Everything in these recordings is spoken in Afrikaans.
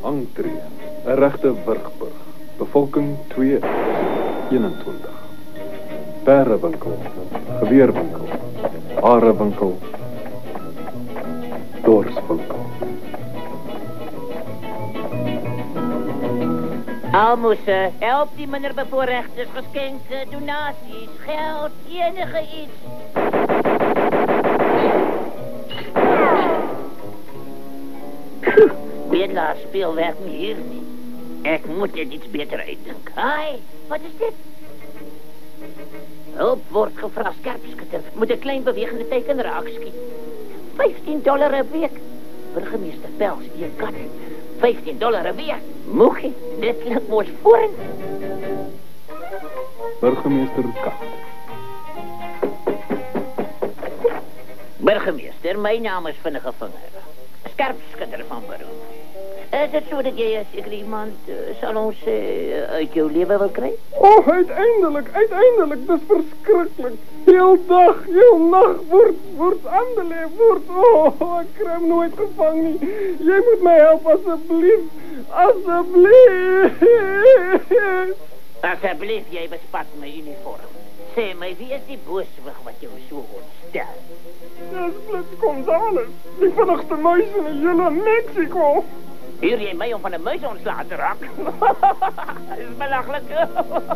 Angtree, 'n regte wurgburg. Bevolking 221. Perrewinkel, geweerwinkel, harewinkel, dorswinkel. Almoesen, help die minderbevoorregtes, geskenke, donasies, geld, enige iets. Bedelaar speelwerk nie hier nie. Ek moet dit iets beter uitdink. Hai, wat is dit? Hulp word gevra, skerpskutter. Moet 'n klein bewegende teken raak skiet. $15 'n week. Burgemeester Pels, die kat. $15 'n week. Moegie, dit klink mos voren. Burgemeester Kat. Burgemeester, my naam is Vinnige Vinger. Skerpskutter van beroep. Is dit so dat jy as ek iemand, sal ons sê, uit jou lewe wil kry? Oh, uiteindelik, dis verskriklik. Heel dag, heel nag word aandeleef word. Oh, ek kry hom nooit gevang nie. Jy moet my help asseblief. Asseblief, jy bespat my uniform. Sê my, wie is die booswig wat jou so ontstel? Dis Blitz Gonzales, die vinnigste muis in die hele Mexico. Huur jy my om van 'n muis ontslae te raak? Dis belaglik.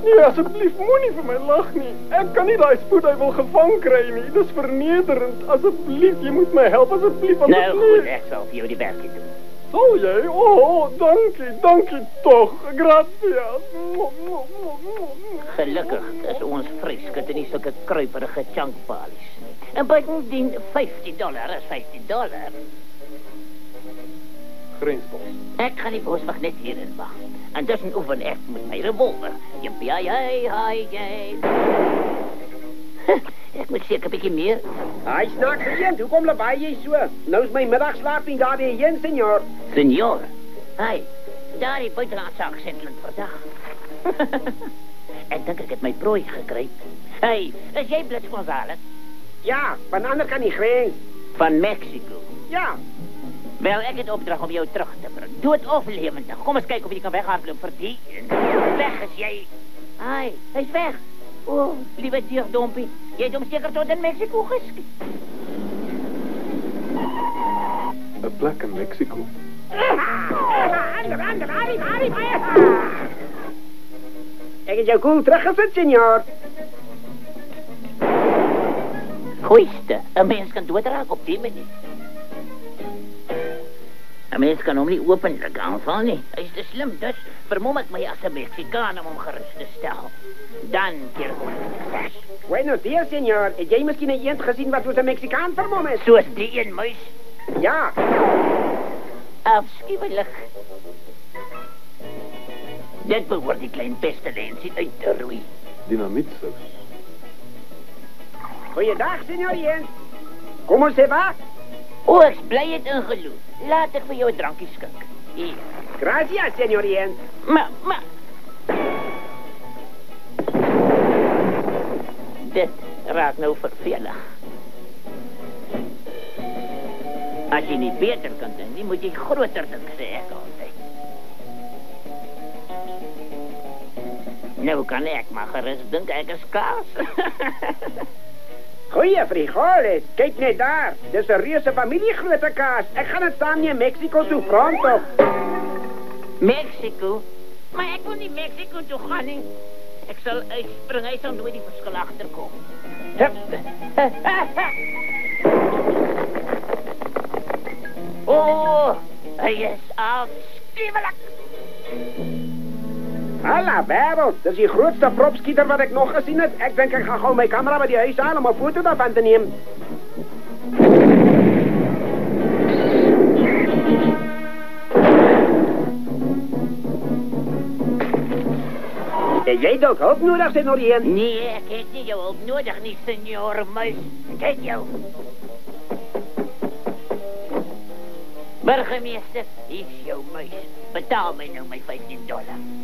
Nee, asseblief, moenie vir my lag nie. Ek kan nie daai spoedduiwel gevang kry nie. Dis vernederend. Asseblief, jy moet my help, asseblief. Nou goed, ek sal vir jou die werk doen. Sal jy? Oh, dankie tog. Gracias. Gelukkig is ons vryskut en nie sulke kruiperige chunkpalies nie. En bovendien $15 is $15. Grensbos. Ek gaan die boswag net hierin wag. En tussen oefen ek met my revolver. Jippie, hi. Ek moet seker 'n bietjie meer. Hy snaaks eend, hoekom lawaai jy so? Nou is my middagslaapie daar weer heen, senor. Senor, hi, daar die buitelandse aksent klink verdag. Ek dink ek het my prooi gekry. Hey, is jy Blitz Gonzales? Ja, van de andere kant die grens. Van Mexico? Ja. Wel, ek het opdrag om jou terug te bring. Dood of lewendig. Kom eens kyk of jy kan weghardloop vir die. Weg is jy. Ai, hy's weg. O, liewe dierdompie. Jy het hom seker tot in Mexico geskiet. 'n plek in Mexico. Ek het jou koel teruggesit, senor. Goeiste, 'n mens kan doodraak op die manier. 'n Mens kan hom nie openlik aanval nie. Hy's te slim, dus vermom ek my as 'n Mexikaan om hom gerus te stel. Dan keer hom vas. Bueno dia, senor. Het jy miskien 'n eend gesien wat soos 'n Mexikaan vermom is? Soos die een muis? Ja. Afskuwelijk. Dit behoort die klein pestilensie uit te roei. Dinamietsaus. Goeiedag, senor eend. Kom ons sê wat? O, ek bly het ingeloop. Laat ek vir jou 'n drankie skink. Hier. Gracias, senor eend. Maar. Dit raak nou vervelig. As jy nie beter kan dink nie, moet jy groter dink, sê ek altyd. Nou kan ek maar gerus dink ek is kaas. Goeie frijoles, kyk net daar. Dis 'n reuse familiegrootte kaas. Ek gaan dit saam neem Mexico toe front op. Mexico? Maar ik wil niet Mexico toe gaan, nie. Ik zal uitspringen, hij zal nooit die verschil achterkomen. Oh, hij is afschuwelijk. Alla wereld, dat is die grootste propskieter wat ik nog gezien heb. Ik denk ik ga gewoon mijn camera bij die huis halen om een foto daarvan te nemen. En jij ook hulp nodig, senor? Nee, ik heb niet jouw hulp nodig, niet, senor Muis. Ik heb jou. Burgemeester, hier is jouw muis. Betaal mij nou mijn $15.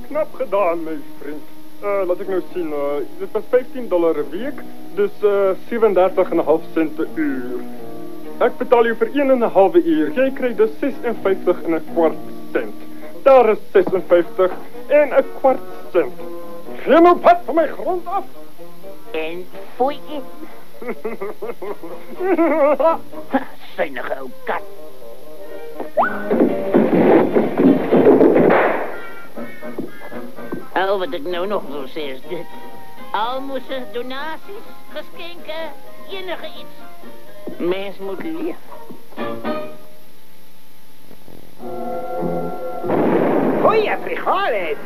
Knap gedaan, mijn vriend. Laat ik nou zien. Dit was $15 een week, dus 37,5 cent per uur. Ik betaal je voor 1,5 uur. Jij krijgt dus 56,25 cent. Daar is 56,25 cent. Geen nou pad van mijn grond af. En foeitje. Zuinige oude kat. Al wat ik nou nog wil zeggen is dit. Almoezen, donaties, geschenken, enige iets. Mens moet leven. Goeie frijoles.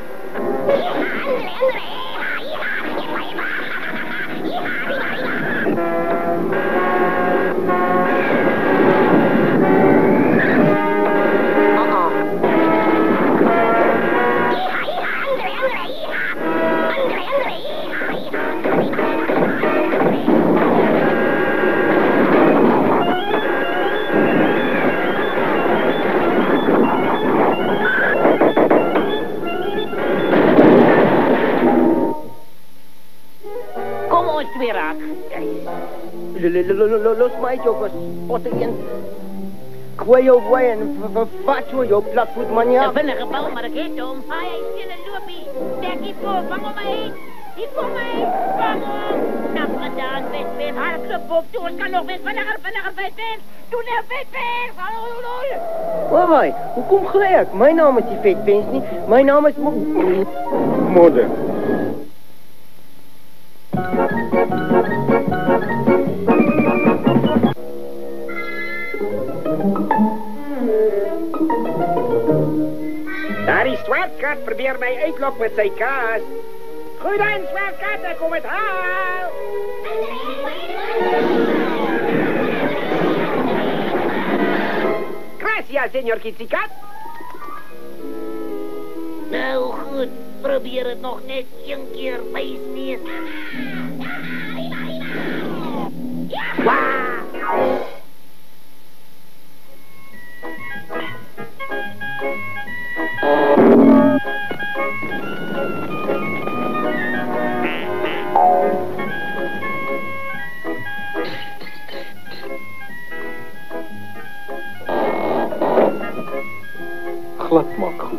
Kom ons weer raak. Los mij, jongens. Potterien. Gooi jou bij en vervat jou platvoet man Ik ja. ben een gebouw, maar ik heet om. Hij is in een loopie. Dek die voor, vang om mij heen. Die kom mij, vang om. Nou, gedaan, wit, haar club op. Doe, het kan nog wit, vannacht, wit. Doe nou, wit. Hoor wij, hoe kom gelijk? Mijn naam is die vetpens niet. Mijn naam is Moeder. Daar is Zwartkat, probeer mij uitlok met zijn kaas. Goed aan, Zwartkat, ik kom het haal. Gracias, senor Kitsikat. Nou goed, probeer het nog net een keer, wijsneer. Glad maak goed.